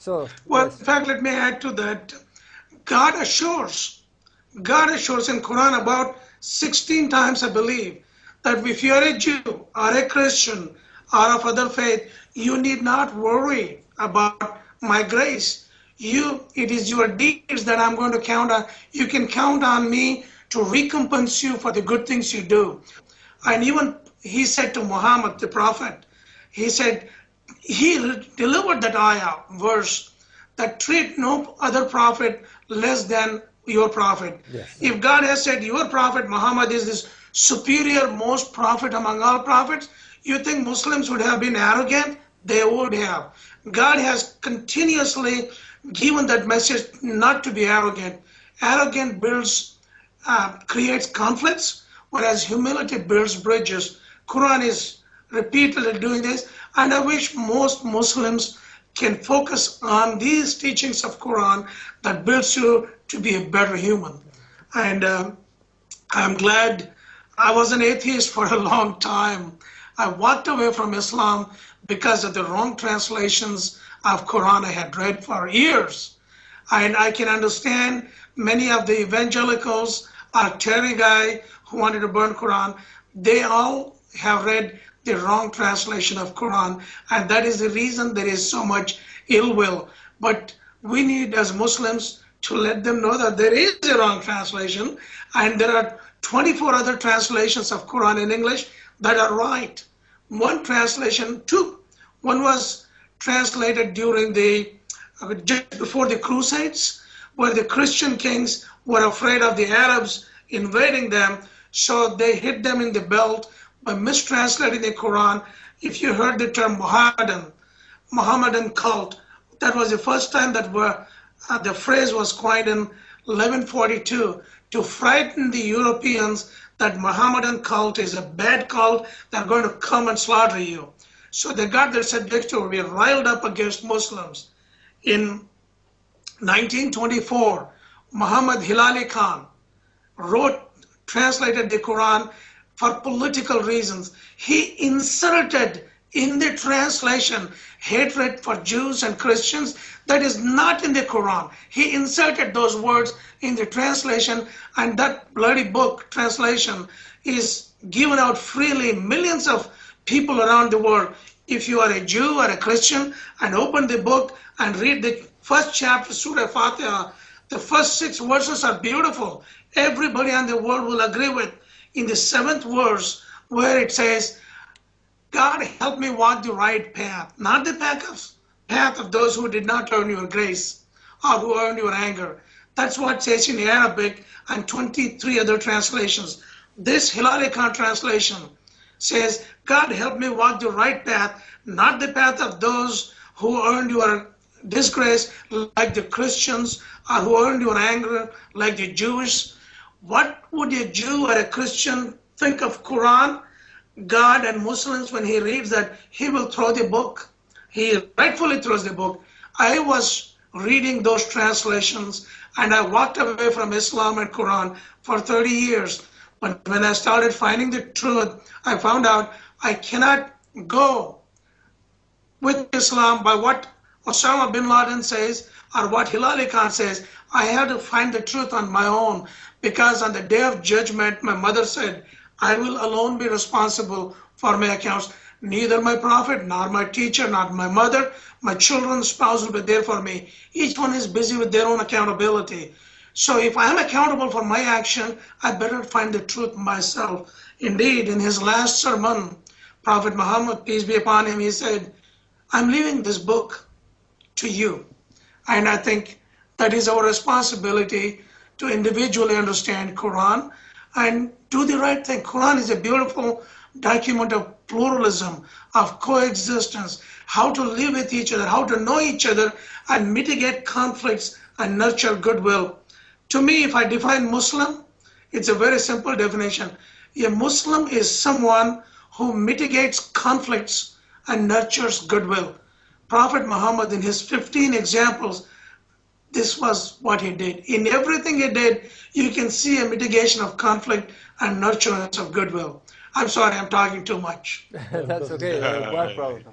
So, Well, yes. in fact, let me add to that. God assures in Quran about 16 times, I believe, that if you're a Jew or a Christian or of other faith, you need not worry about my grace. It is your deeds that I'm going to count on. You can count on me to recompense you for the good things you do. And even he said to Muhammad, the prophet, he said, he delivered that ayah, verse, that treat no other prophet less than your prophet. Yes. If God has said your prophet Muhammad is this superior, most prophet among all prophets, you think Muslims would have been arrogant? They would have. God has continuously given that message not to be arrogant. Arrogant creates conflicts, whereas humility builds bridges. Quran is repeatedly doing this, and I wish most Muslims can focus on these teachings of Quran that builds you to be a better human. And I'm glad. I was an atheist for a long time. I walked away from Islam because of the wrong translations of Quran I had read for years. And I can understand many of the evangelicals or Terry guy who wanted to burn Quran. They all have read the wrong translation of Quran, and that is the reason there is so much ill will. But we need, as Muslims, to let them know that there is a wrong translation, and there are 24 other translations of Quran in English that are right. One was translated during just before the Crusades, where the Christian kings were afraid of the Arabs invading them, so they hit them in the belt by mistranslating the Quran. If you heard the term Mohammedan cult, that was the first time that the phrase was coined in 1142 to frighten the Europeans that Mohammedan cult is a bad cult, they're going to come and slaughter you. So they got their subjects to be riled up against Muslims. In 1924, Muhammad Hilali Khan translated the Quran for political reasons. He inserted in the translation hatred for Jews and Christians that is not in the Quran. He inserted those words in the translation, and that bloody book translation is given out freely. Millions of people around the world, if you are a Jew or a Christian and open the book and read the first chapter, Surah Fatiha, the first 6 verses are beautiful. Everybody in the world will agree with. In the 7th verse, where it says, God help me walk the right path, not the path of those who did not earn your grace or who earned your anger. That's what it says in Arabic and 23 other translations. This Hilali Khan translation says, God help me walk the right path, not the path of those who earned your disgrace like the Christians or who earned your anger like the Jews. What would a Jew or a Christian think of Quran? God and Muslims, when he reads that, he will throw the book. He rightfully throws the book. I was reading those translations and I walked away from Islam and Quran for 30 years. But when I started finding the truth, I found out I cannot go with Islam by what Osama bin Laden says or what Hilali Khan says. I have to find the truth on my own, because on the day of judgment, my mother said, I will alone be responsible for my accounts. Neither my prophet, nor my teacher, nor my mother, my children's spouse will be there for me. Each one is busy with their own accountability. So if I am accountable for my action, I better find the truth myself. Indeed, in his last sermon, Prophet Muhammad, peace be upon him, he said, I'm leaving this book to you. And I think that is our responsibility to individually understand Quran and do the right thing. Quran is a beautiful document of pluralism, of coexistence, how to live with each other, how to know each other and mitigate conflicts and nurture goodwill. To me, if I define Muslim, it's a very simple definition. A Muslim is someone who mitigates conflicts and nurtures goodwill. Prophet Muhammad, in his 15 examples, this was what he did. In everything he did, you can see a mitigation of conflict and nurturance of goodwill. I'm sorry, I'm talking too much. That's okay. What problem?